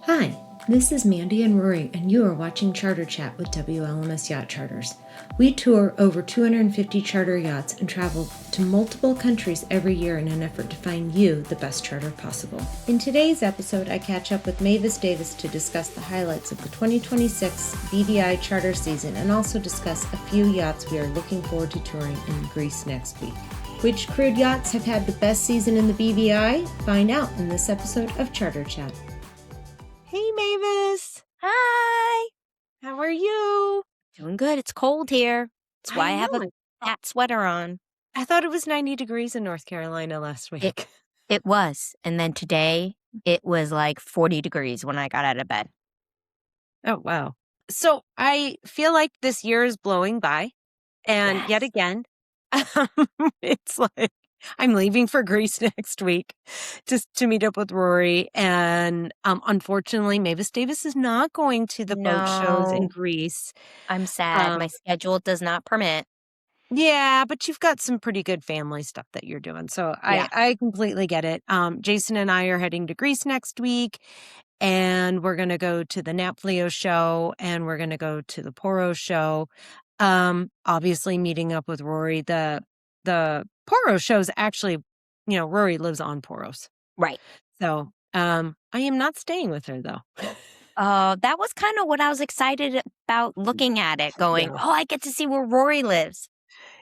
Hi, this is Mandy and Rory, and you are watching Charter Chat with WLMS Yacht Charters. We tour over 250 charter yachts and travel to multiple countries every year in an effort to find you the best charter possible. In today's episode, I catch up with Mavis Davis to discuss the highlights of the 2026 BVI charter season and also discuss a few yachts we are looking forward to touring in Greece next week. Which crewed yachts have had the best season in the BVI? Find out in this episode of Charter Chat. Hey, Mavis. Hi. How are you? Doing good. It's cold here. That's why I have know a it. fat sweater on. I thought it was 90 degrees in North Carolina last week. It was. And then today it was like 40 degrees when I got out of bed. Oh, wow. So I feel like this year is blowing by. And yet Yes. again, it's like I'm leaving for Greece next week just to meet up with Rory. And unfortunately, Mavis Davis is not going to the boat shows in No, Greece. I'm sad. Um, My schedule does not permit. Yeah, but you've got some pretty good family stuff that you're doing. So Yeah. I completely get it. Jason and I are heading to Greece next week, and we're going to go to the Napflio show, and we're going to go to the Poros show. Obviously meeting up with Rory. The Poros show's actually, Rory lives on Poros. Right. So I am not staying with her though. That was kind of what I was excited about looking at it, going, Yeah. oh, I get to see where Rory lives.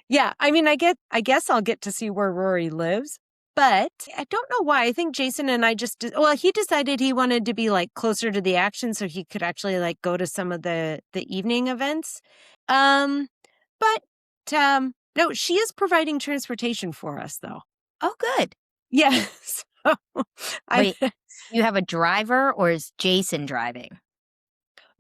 Yeah, I mean, I guess I'll get to see where Rory lives, but I don't know why. I think Jason and I he decided he wanted to be like closer to the action so he could actually like go to some of the evening events. Um, but no, she is providing transportation for us though. Oh, good. Yes. I Wait, you have a driver or is Jason driving?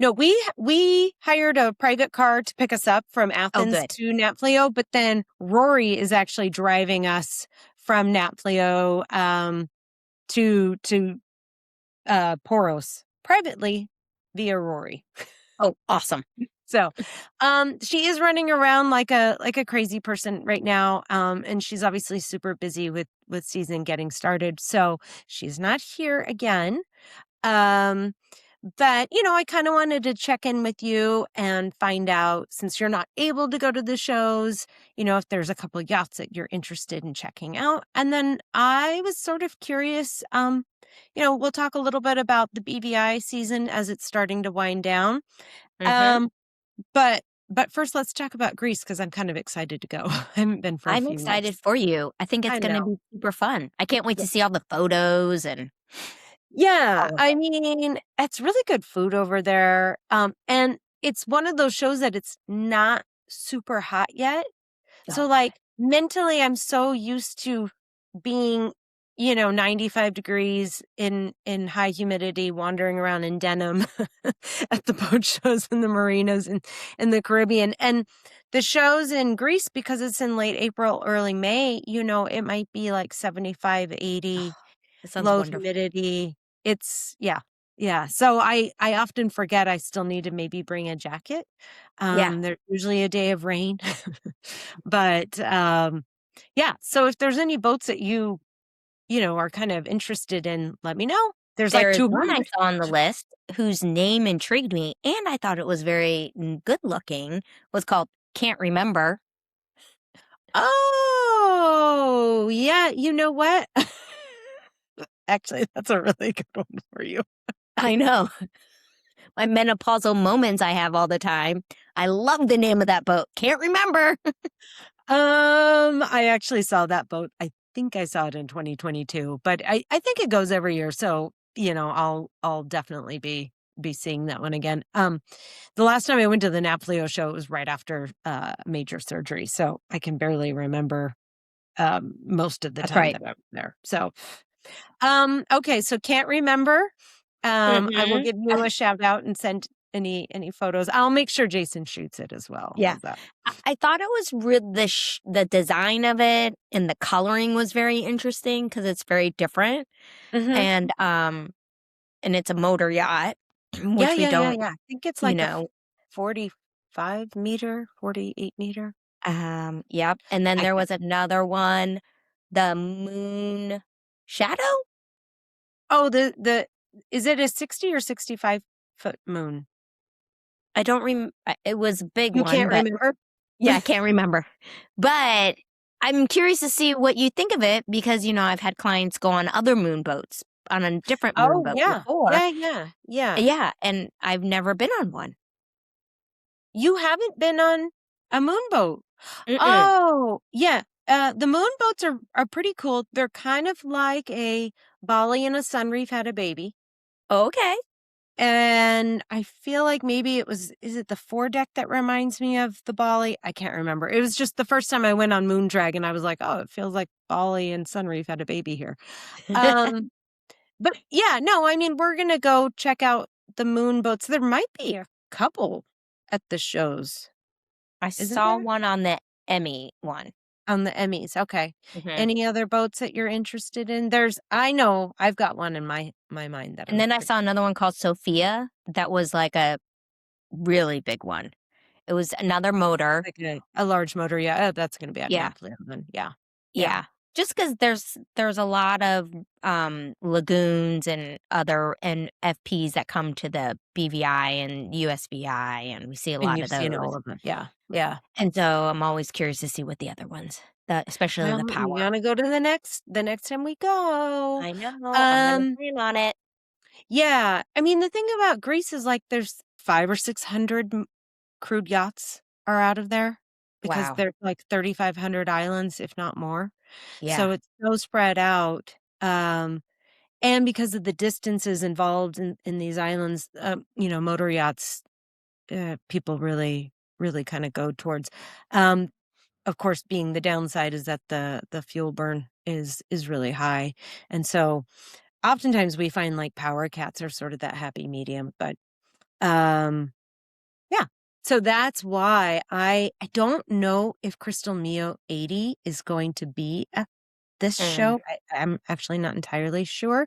No, we hired a private car to pick us up from Oh, Athens good. to Napflio, but then Rory is actually driving us from Napflio to Poros privately via Rory. Oh, awesome. So, she is running around like a crazy person right now, and she's obviously super busy with season getting started. So she's not here again. Um, but, I kind of wanted to check in with you and find out, since you're not able to go to the shows, if there's a couple of yachts that you're interested in checking out. And then I was sort of curious, we'll talk a little bit about the BVI season as it's starting to wind down. Mm-hmm. Um, but first, let's talk about Greece because I'm kind of excited to go. I haven't been for a I'm few years. excited for you. I think it's I going to know. be super fun. I can't wait to see all the photos and Yeah, all of I it. mean, it's really good food over there. And it's one of those shows that it's not super hot yet. So Oh, good. like mentally I'm so used to being, 95 degrees in high humidity wandering around in denim at the boat shows and the marinas in the Caribbean. And the shows in Greece, because it's in late April, early May, it might be like 75, 80 That sounds low wonderful. humidity. It's yeah. Yeah. So I often forget I still need to maybe bring a jacket. Yeah. There's usually a day of rain. But yeah, so if there's any boats that are kind of interested in, let me know. There's like There is one I 200. saw on the list whose name intrigued me, and I thought it was very good looking. Was called Can't Remember. Oh, yeah, you know what? Actually, that's a really good one for you. I know. My menopausal moments I have all the time. I love the name of that boat. Can't remember. I actually saw that boat. I think I saw it in 2022, but I think it goes every year. So, I'll definitely be seeing that one again. The last time I went to the Napflio show, it was right after major surgery. So I can barely remember most of the That's time right. that I was there. So, okay. So can't remember. I will Mm-hmm. give you a shout out and send any photos. I'll make sure Jason shoots it as well. Yeah. How's that? I thought it was the design of it and the coloring was very interesting because it's very different. Mm-hmm. And it's a motor yacht, Yeah, which we yeah, yeah, don't, yeah. I think it's you like a know, 45 meter, 48 meter. yep. And then I there can't. was another one, the Moon Shadow? Oh, the is it a 60 or 65-foot moon? I don't it was a big You one, can't but remember? yeah, I can't remember. But I'm curious to see what you think of it because, I've had clients go on other moon boats, on a different moon Oh, boat yeah. before. Yeah, yeah, yeah. Yeah, and I've never been on one. You haven't been on a moon boat? Mm-mm. Oh, yeah. The moon boats are pretty cool. They're kind of like a Bali and a Sunreef had a baby. Okay. And I feel like maybe is it the foredeck that reminds me of the Bali? I can't remember. It was just the first time I went on Moon Dragon, I was like, oh, it feels like Bali and Sunreef had a baby here. Um, but yeah, no, I mean, we're gonna go check out the moon boats. There might be a couple at the shows, I isn't saw there? one on the Emmy one. On the Emmys. Okay. Hmm. Any other boats that you're interested in? I know I've got one in my mind that And I'm then I pretty saw another one called Sophia that was like a really big one. It was another motor. like a large motor. Yeah, that's gonna be at Yeah. Napflio then. Yeah. Yeah. Yeah. Just because there's a lot of lagoons and other and FPs that come to the BVI and USVI, and we see a And lot you've of seen those. all of them. Yeah. Yeah. And so I'm always curious to see what the other ones, especially the Well, you power. gotta go to the next time we go. I know. I'm gonna Um, plan on it. yeah. I mean, the thing about Greece is like there's 500 or 600 crude yachts are out of there because Wow. there's like 3,500 islands, if not more. Yeah. So it's so spread out. And because of the distances involved in these islands, motor yachts, people really, really kind of go towards. Um, of course, being the downside is that the fuel burn is really high, and so oftentimes we find like power cats are sort of that happy medium. But um, yeah, so that's why I don't know if Crystal Mio 80 is going to be at this Mm. show. I'm actually not entirely sure.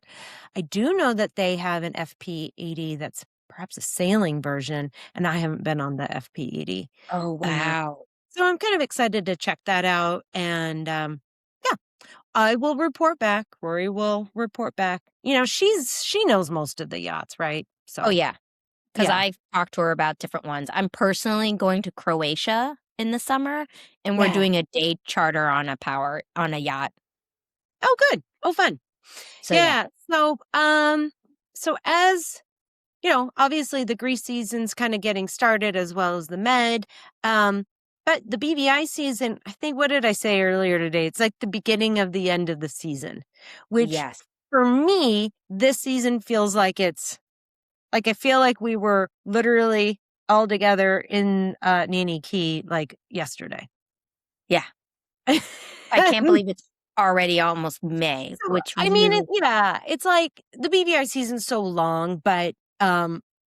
I do know that they have an FP80 that's perhaps a sailing version, and I haven't been on the FP80. Oh, Uh, wow. so I'm kind of excited to check that out. And yeah, I will report back. Rory will report back. She knows most of the yachts, right? Oh, So yeah. Because yeah, I've talked to her about different ones. I'm personally going to Croatia in the summer, and we're yeah. doing a day charter on a yacht. Oh, good. Oh, fun. So, yeah. Yeah. So as obviously the Greece season's kind of getting started as well as the Med. But the BVI season, I think, what did I say earlier today? It's like the beginning of the end of the season, which Yes. for me, this season feels like it's like I feel like we were literally all together in Nini Key like yesterday. Yeah. I can't believe it's already almost May, So, which I mean, really it's like the BVI season's so long, but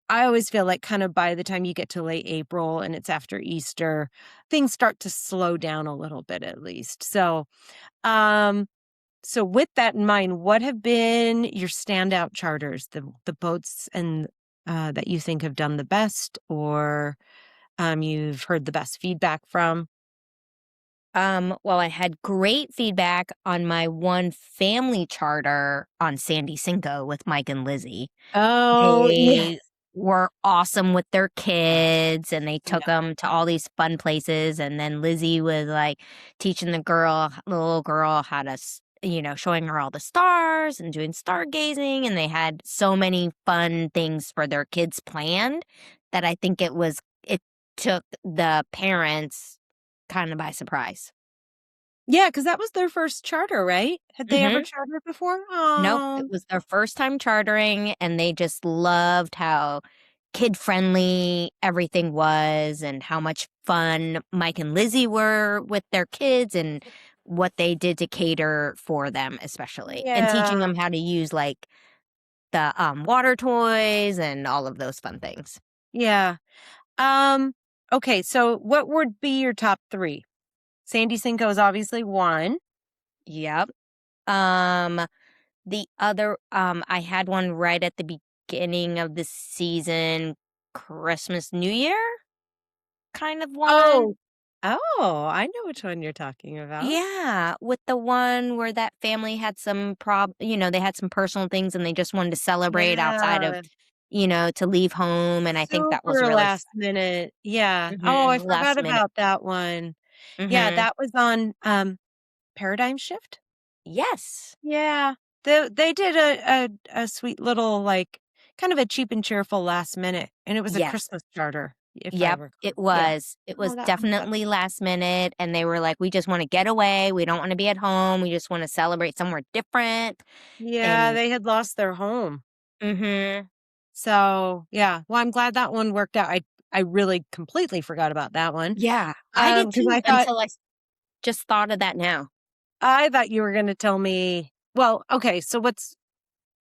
I always feel like kind of by the time you get to late April and it's after Easter, things start to slow down a little bit at least. Um, so with that in mind, what have been your standout charters, the boats and that you think have done the best or you've heard the best feedback from? well, I had great feedback on my one family charter on Sandy Cinco with Mike and Lizzie. Oh, yeah. They were awesome with their kids, and they took Yeah. them to all these fun places, and then Lizzie was, like, teaching the little girl how to showing her all the stars and doing stargazing, and they had so many fun things for their kids planned that I think it took the parents kinda by surprise. Yeah, because that was their first charter, right? Had they ever Mhm. chartered before? Nope, it Oh, was their first time chartering, and they just loved how kid-friendly everything was and how much fun Mike and Lizzie were with their kids and what they did to cater for them especially, and teaching yeah. them how to use, like, the, water toys and all of those fun things. Yeah. Um, okay, so what would be your top 3? Sandy Cinco is obviously 1. Yep. The other, I had one right at the beginning of the season, Christmas, New Year kind of one. Oh, Oh, I know which one you're talking about. Yeah, with the one where that family had some they had some personal things and they just wanted to celebrate outside of, Yeah. to leave home, and I think that was Super really last minute. Yeah. Oh, I mhm, forgot last minute. about that one. Yeah, Mhm. that was on, Paradigm Shift? Yes. Yeah. They did a sweet little, like, kind of a cheap and cheerful last minute, and it was a Yes. Christmas charter, if I Yep, recall. it Yeah. was. It Oh, was that one's fun. definitely last minute, and they were like, "We just wanna get away, we don't wanna be at home, we just wanna celebrate somewhere different," Yeah, and they had lost their home. mhm. So, yeah. Well, I'm glad that one worked out. I really completely forgot about that one, Yeah, I did because too until just thought of that now. I thought you were gonna tell me well, okay, so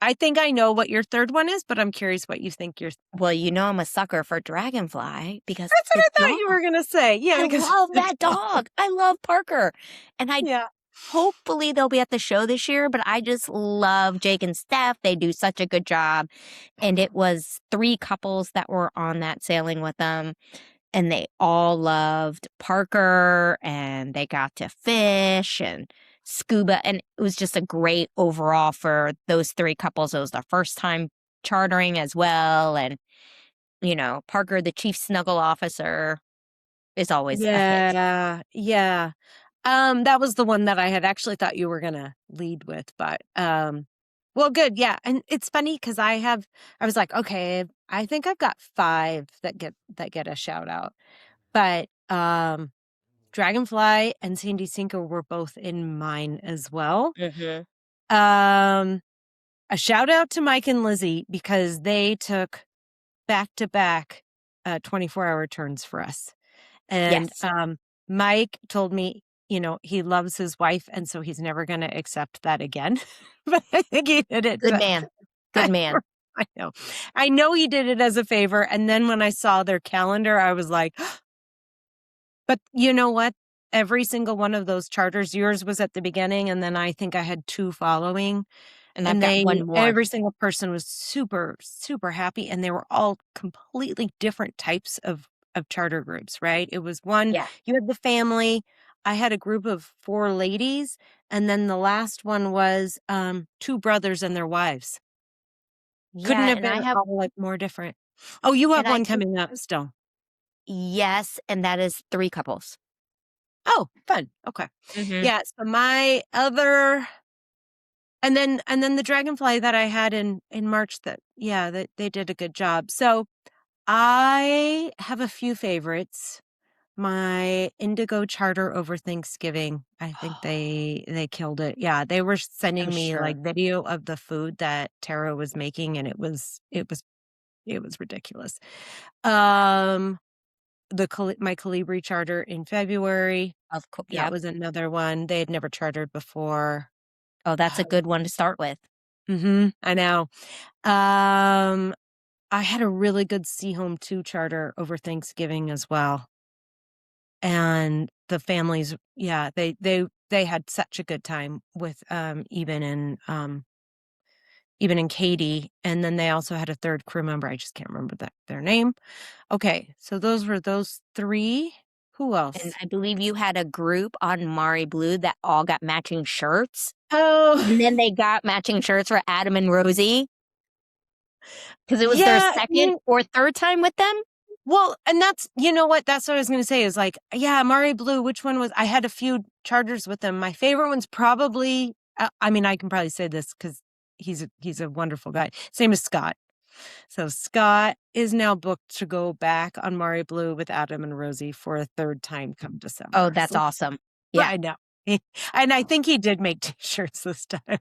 I think I know what your 3rd one is, but I'm curious what you think your Well, I'm a sucker for Dragonfly because That's what his I thought dog. you were gonna say. Yeah, I because love the that dog. dog. I love Parker, and I Yeah. hopefully they'll be at the show this year, but I just love Jake and Steph. They do such a good job, and it was 3 couples that were on that sailing with them. And they all loved Parker, and they got to fish and scuba, and it was just a great overall for those 3 couples. It was their first time chartering as well, and, Parker, the chief snuggle officer, is always a hit. Yeah, yeah. That was the one that I had actually thought you were gonna lead with, but, well, good, yeah, and it's funny because I was like, "Okay, I think I've got 5 that get a shout out." But, Dragonfly and Sandy Sinker were both in mine as well. Mhm. Um, a shout out to Mike and Lizzie because they took back to back, 24-hour turns for us. And, Yes. Mike told me, he loves his wife, and so he's never gonna accept that again. But I think he did it Good to man. Good man. I know. I know he did it as a favor, and then when I saw their calendar, I was like, but you know what? Every single one of those charters yours was at the beginning, and then I think I had 2 following, And I've and got one more. every single person was super, super happy, and they were all completely different types of charter groups, right? It was one Yeah. you had the family, I had a group of 4 ladies, and then the last one was, 2 brothers and their wives. Couldn't Yeah, have and I been have all, like, more different. Oh, you have and I one think coming up still. yes, and that is 3 couples. Oh, fun, okay. Mhm. Yeah, so my other and then the dragonfly that I had in March that yeah, that they did a good job. So, I have a few favorites. My Indigo charter over Thanksgiving, I think they killed it. Yeah, they were I'm sending me, like, sure. video of the food that Tara was making, and it was ridiculous. Um, my Calibri charter in February, that Yep. was another one. They had never chartered before. Oh, that's a good one to start with. Mhm, I know. Um, I had a really good Home 2 charter over Thanksgiving as well, and the families yeah, they had such a good time with, Eben and Katie, and then they also had a 3rd crew member, I just can't remember their name. Okay, so those were those 3. Who And else? I believe you had a group on Mari Blue that all got matching shirts, Oh, and then they got matching shirts for Adam and Rosie because it was their yeah, 2nd or 3rd time with them. well, and that's you know what? That's what I was gonna say is like, yeah, Mari Blue, which one was I had a few chargers with him. My favorite one's probably I mean, I can probably say this because he's a wonderful guy. Same as Scott. So Scott is now booked to go back on Mari Blue with Adam and Rosie for a 3rd time come Oh, December. that's So awesome. Yeah. I know. And I think he did make t-shirts this time.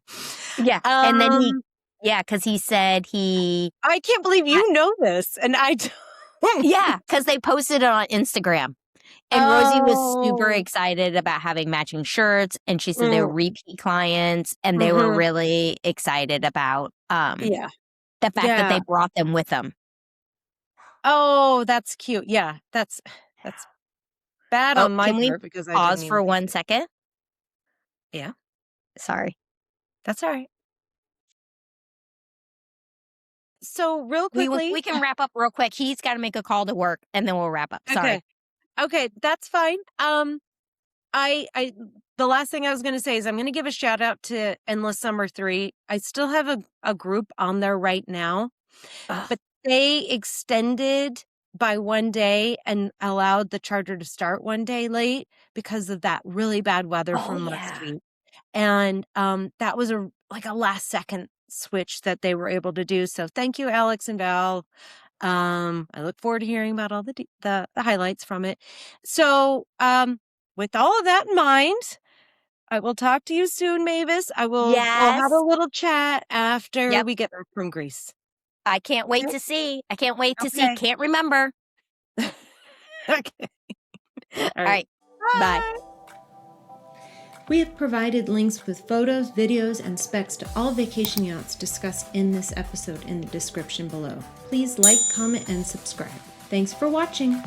Yeah, and then Um, because he said he I can't believe ha you know this, and I don't. yeah, because they posted it on Instagram. And Rosie was super Oh. excited about having matching shirts, and she said they were Mm, repeat clients, and they were mhm. really excited about, Yeah. the fact that they Yeah. brought them with them. Oh, that's cute. Yeah, that's bad Oh, on my can we part because I didn't pause even for think 1 of it. second? Yeah, Sorry. that's alright. So real We quickly can wrap up real quick. He's gotta make a call to work, and then we'll wrap up. okay. Sorry. Okay, that's fine. The last thing I was going to say is I'm going to give a shout out to Endless Summer 3. I still have a group on there right now, Ugh. but they extended by 1 day and allowed the charter to start 1 day late because of that really bad weather Oh, from last yeah. week. And that was a last second switch that they were able to do. So thank you, Alex and Val. I look forward to hearing about all the highlights from it. So, with all of that in mind, I will talk to you soon, Mavis. We'll have a Yes. little chat after Yep. we get back from Greece. I can't wait Okay. to see. I can't wait to see. Okay. Can't remember. Okay. All All right. right. Bye. Bye. We have provided links with photos, videos, and specs to all vacation yachts discussed in this episode in the description below. Please like, comment, and subscribe. Thanks for watching.